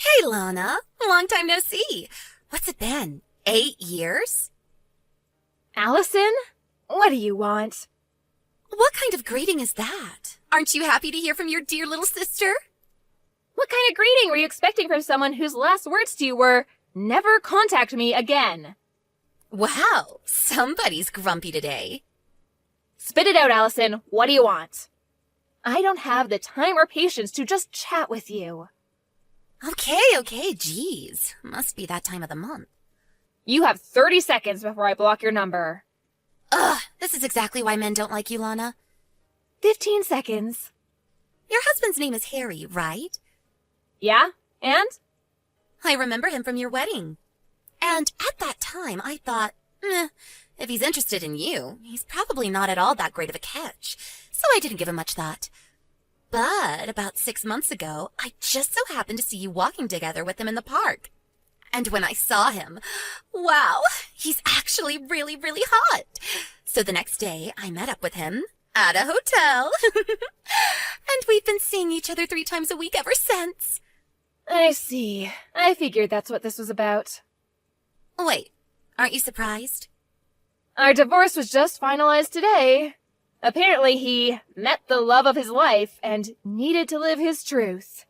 Hey, Lana. Long time no see. What's it been? 8 years? Allison? What do you want? What kind of greeting is that? Aren't you happy to hear from your dear little sister? What kind of greeting were you expecting from someone whose last words to you were, "Never contact me again"? Wow, somebody's grumpy today. Spit it out, Allison. What do you want? I don't have the time or patience to just chat with you. Okay, geez. Must be that time of the month. You have 30 seconds before I block your number. Ugh, this is exactly why men don't like you, Lana. 15 seconds. Your husband's name is Harry, right? Yeah? And? I remember him from your wedding. And at that time, I thought, if he's interested in you, he's probably not at all that great of a catch. So I didn't give him much thought. But about 6 months ago, I just so happened to see you walking together with him in the park. And when I saw him, wow, he's actually really, really hot. So the next day, I met up with him at a hotel. And we've been seeing each other 3 times a week ever since. I see. I figured that's what this was about. Wait, aren't you surprised? Our divorce was just finalized today. Apparently he met the love of his life and needed to live his truth.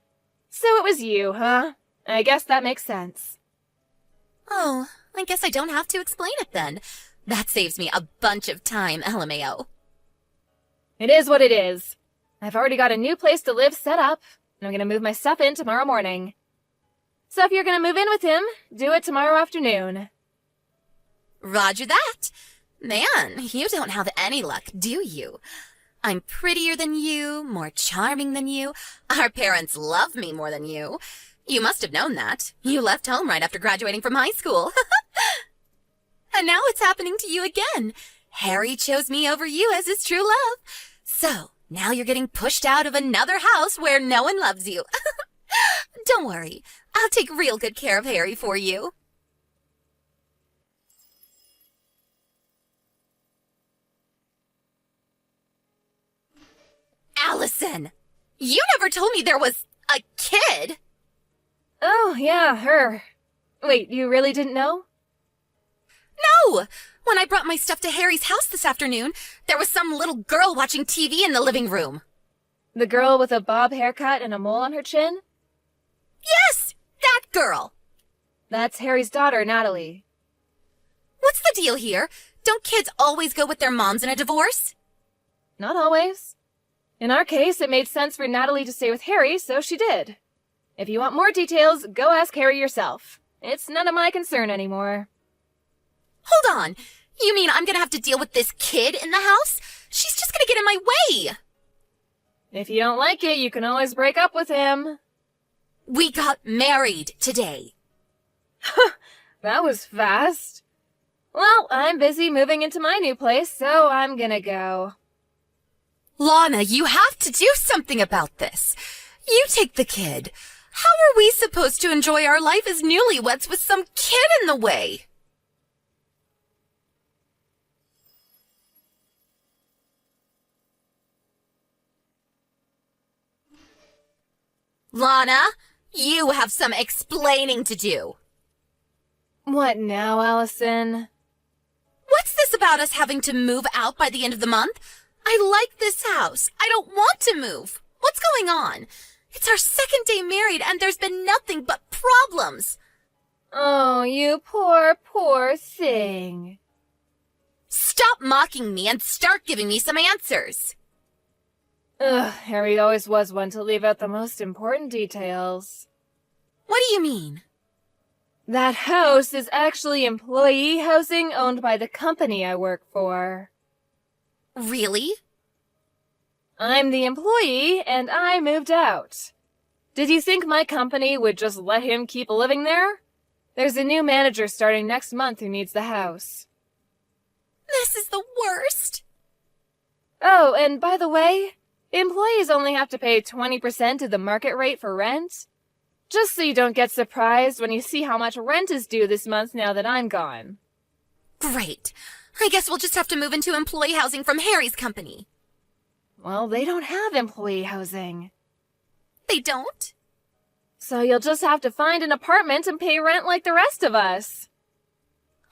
So it was you, huh? I guess that makes sense. Oh, I guess I don't have to explain it then. That saves me a bunch of time, LMAO. It is what it is. I've already got a new place to live set up, and I'm gonna move my stuff in tomorrow morning. So if you're gonna move in with him, do it tomorrow afternoon. Roger that. Man, you don't have any luck, do you? I'm prettier than you, more charming than you. Our parents love me more than you. You must have known that. You left home right after graduating from high school. And now it's happening to you again. Harry chose me over you as his true love. So, now you're getting pushed out of another house where no one loves you. Don't worry. I'll take real good care of Harry for you. Allison! You never told me there was a kid! Oh, yeah, her. Wait, you really didn't know? No! When I brought my stuff to Harry's house this afternoon, there was some little girl watching TV in the living room. The girl with a bob haircut and a mole on her chin? Yes! That girl! That's Harry's daughter, Natalie. What's the deal here? Don't kids always go with their moms in a divorce? Not always. In our case, it made sense for Natalie to stay with Harry, so she did. If you want more details, go ask Harry yourself. It's none of my concern anymore. Hold on. You mean I'm gonna have to deal with this kid in the house? She's just gonna get in my way. If you don't like it, you can always break up with him. We got married today. That was fast. Well, I'm busy moving into my new place, so I'm gonna go. Lana, you have to do something about this. You take the kid. How are we supposed to enjoy our life as newlyweds with some kid in the way? Lana, you have some explaining to do. What now, Allison? What's this about us having to move out by the end of the month? I like this house. I don't want to move. What's going on? It's our second day married and there's been nothing but problems. Oh, you poor, poor thing. Stop mocking me and start giving me some answers. Ugh, Harry always was one to leave out the most important details. What do you mean? That house is actually employee housing owned by the company I work for. Really? I'm the employee, and I moved out. Did you think my company would just let him keep living there? There's a new manager starting next month who needs the house. This is the worst. Oh, and by the way, employees only have to pay 20% of the market rate for rent. Just so you don't get surprised when you see how much rent is due this month now that I'm gone. Great. I guess we'll just have to move into employee housing from Harry's company. Well, they don't have employee housing. They don't? So you'll just have to find an apartment and pay rent like the rest of us.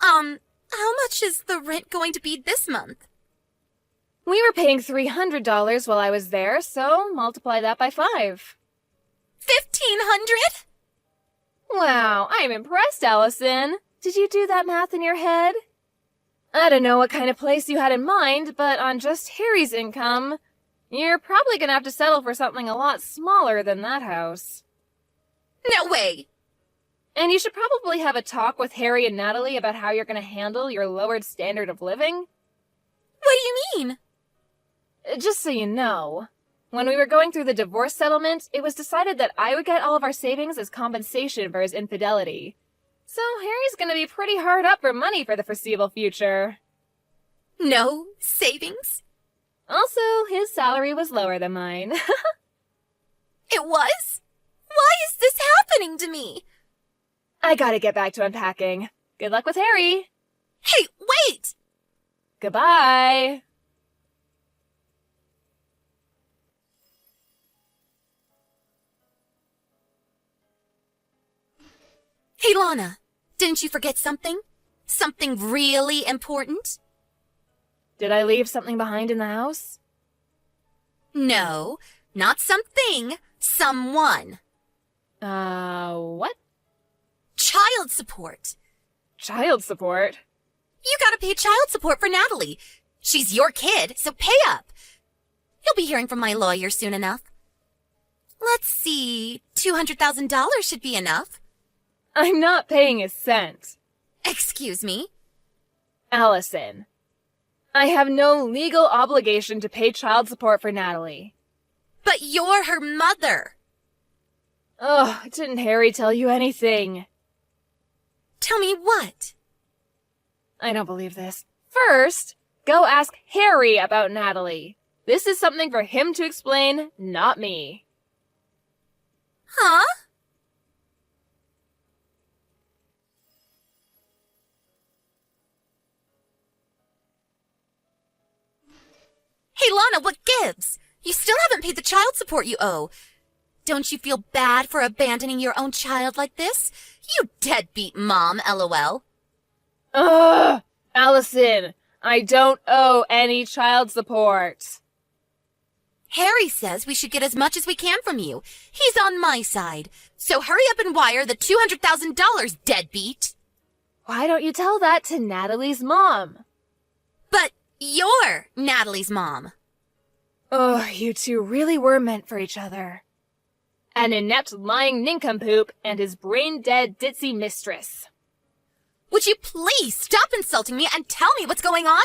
How much is the rent going to be this month? We were paying $300 while I was there, so multiply that by 5. 1,500? Wow, I'm impressed, Allison. Did you do that math in your head? I don't know what kind of place you had in mind, but on just Harry's income, you're probably gonna have to settle for something a lot smaller than that house. No way! And you should probably have a talk with Harry and Natalie about how you're gonna handle your lowered standard of living. What do you mean? Just so you know, when we were going through the divorce settlement, it was decided that I would get all of our savings as compensation for his infidelity. So Harry's gonna be pretty hard up for money for the foreseeable future. No savings? Also, his salary was lower than mine. It was? Why is this happening to me? I gotta get back to unpacking. Good luck with Harry. Hey, wait! Goodbye. Hey, Lana, didn't you forget something? Something really important? Did I leave something behind in the house? No, not something. Someone. What? Child support. Child support? You gotta pay child support for Natalie. She's your kid, so pay up. You'll be hearing from my lawyer soon enough. Let's see, $200,000 should be enough. I'm not paying a cent. Excuse me? Allison, I have no legal obligation to pay child support for Natalie. But you're her mother. Oh, didn't Harry tell you anything? Tell me what? I don't believe this. First, go ask Harry about Natalie. This is something for him to explain, not me. Huh? Hey, Lana, what gives? You still haven't paid the child support you owe. Don't you feel bad for abandoning your own child like this? You deadbeat mom, LOL. Ugh! Allison, I don't owe any child support. Harry says we should get as much as we can from you. He's on my side. So hurry up and wire the $200,000, deadbeat. Why don't you tell that to Natalie's mom? But you're Natalie's mom. Oh, you two really were meant for each other. An inept lying nincompoop and his brain-dead ditzy mistress. Would you please stop insulting me and tell me what's going on?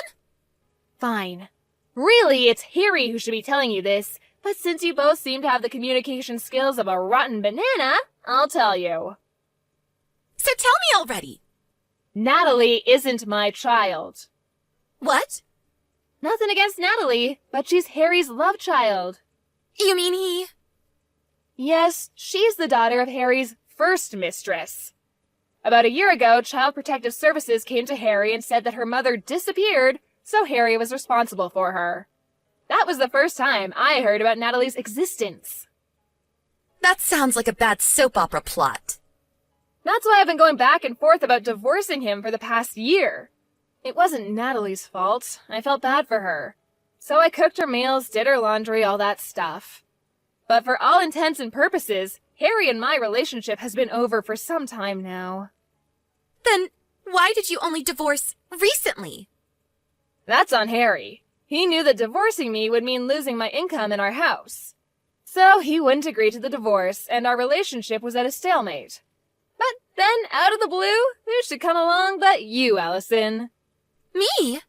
Fine. Really, it's Harry who should be telling you this, but since you both seem to have the communication skills of a rotten banana, I'll tell you. So tell me already. Natalie isn't my child. What? Nothing against Natalie, but she's Harry's love child. You mean he... Yes, she's the daughter of Harry's first mistress. About a year ago, Child Protective Services came to Harry and said that her mother disappeared, so Harry was responsible for her. That was the first time I heard about Natalie's existence. That sounds like a bad soap opera plot. That's why I've been going back and forth about divorcing him for the past year. It wasn't Natalie's fault. I felt bad for her. So I cooked her meals, did her laundry, all that stuff. But for all intents and purposes, Harry and my relationship has been over for some time now. Then why did you only divorce recently? That's on Harry. He knew that divorcing me would mean losing my income in our house. So he wouldn't agree to the divorce, and our relationship was at a stalemate. But then, out of the blue, who should come along but you, Allison? Me?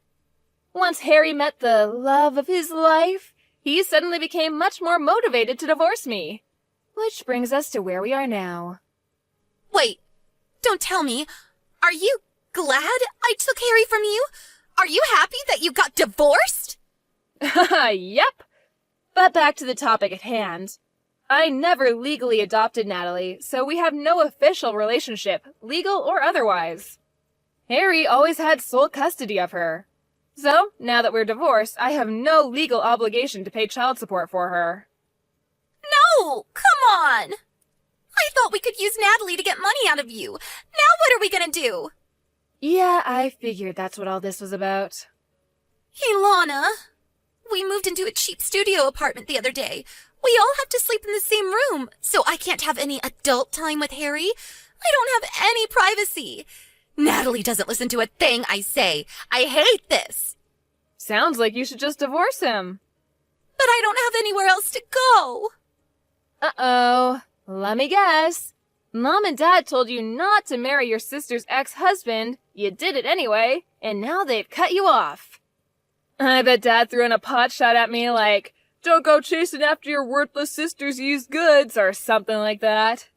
Once Harry met the love of his life, he suddenly became much more motivated to divorce me. Which brings us to where we are now. Wait, don't tell me. Are you glad I took Harry from you? Are you happy that you got divorced? Yep. But back to the topic at hand. I never legally adopted Natalie, so we have no official relationship, legal or otherwise. Harry always had sole custody of her. So, now that we're divorced, I have no legal obligation to pay child support for her. No, come on. I thought we could use Natalie to get money out of you. Now what are we gonna do? Yeah, I figured that's what all this was about. Hey, Lana. We moved into a cheap studio apartment the other day. We all have to sleep in the same room, so I can't have any adult time with Harry. I don't have any privacy. Natalie doesn't listen to a thing I say. I hate this. Sounds like you should just divorce him. But I don't have anywhere else to go. Uh-oh. Let me guess. Mom and Dad told you not to marry your sister's ex-husband. You did it anyway, and now they've cut you off. I bet Dad threw in a pot shot at me like, "Don't go chasing after your worthless sister's used goods," or something like that.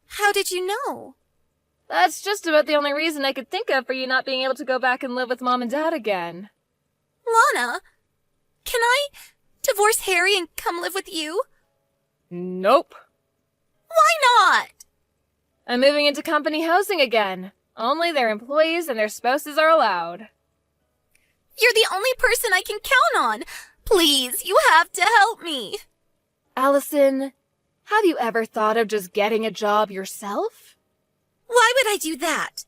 How did you know? That's just about the only reason I could think of for you not being able to go back and live with Mom and Dad again. Lana, can I divorce Harry and come live with you? Nope. Why not? I'm moving into company housing again. Only their employees and their spouses are allowed. You're the only person I can count on. Please, you have to help me. Allison, have you ever thought of just getting a job yourself? Why would I do that?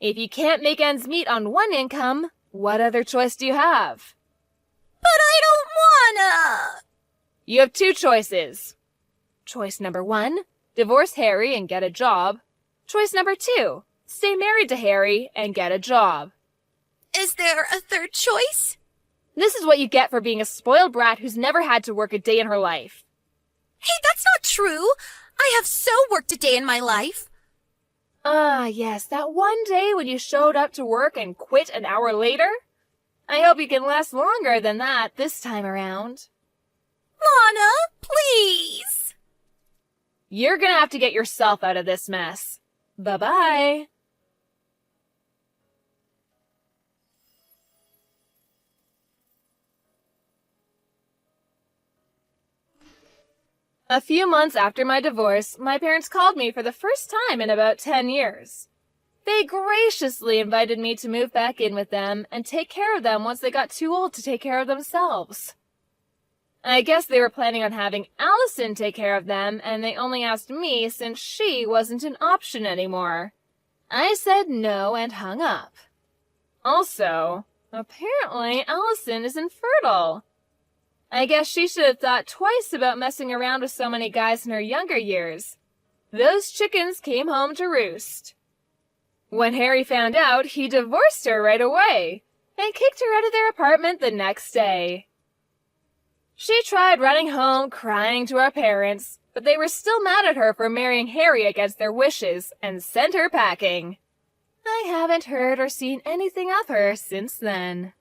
If you can't make ends meet on one income, what other choice do you have? But I don't wanna. You have two choices. Choice number 1, divorce Harry and get a job. Choice number 2, stay married to Harry and get a job. Is there a third choice? This is what you get for being a spoiled brat who's never had to work a day in her life. Hey, that's not true. I have so worked a day in my life. Ah, yes, that one day when you showed up to work and quit an hour later? I hope you can last longer than that this time around. Lana, please. You're gonna have to get yourself out of this mess. Bye-bye. A few months after my divorce, my parents called me for the first time in about 10 years. They graciously invited me to move back in with them and take care of them once they got too old to take care of themselves. I guess they were planning on having Allison take care of them, and they only asked me since she wasn't an option anymore. I said no and hung up. Also, apparently Allison is infertile. I guess she should have thought twice about messing around with so many guys in her younger years. Those chickens came home to roost. When Harry found out, he divorced her right away and kicked her out of their apartment the next day. She tried running home crying to our parents, but they were still mad at her for marrying Harry against their wishes and sent her packing. I haven't heard or seen anything of her since then.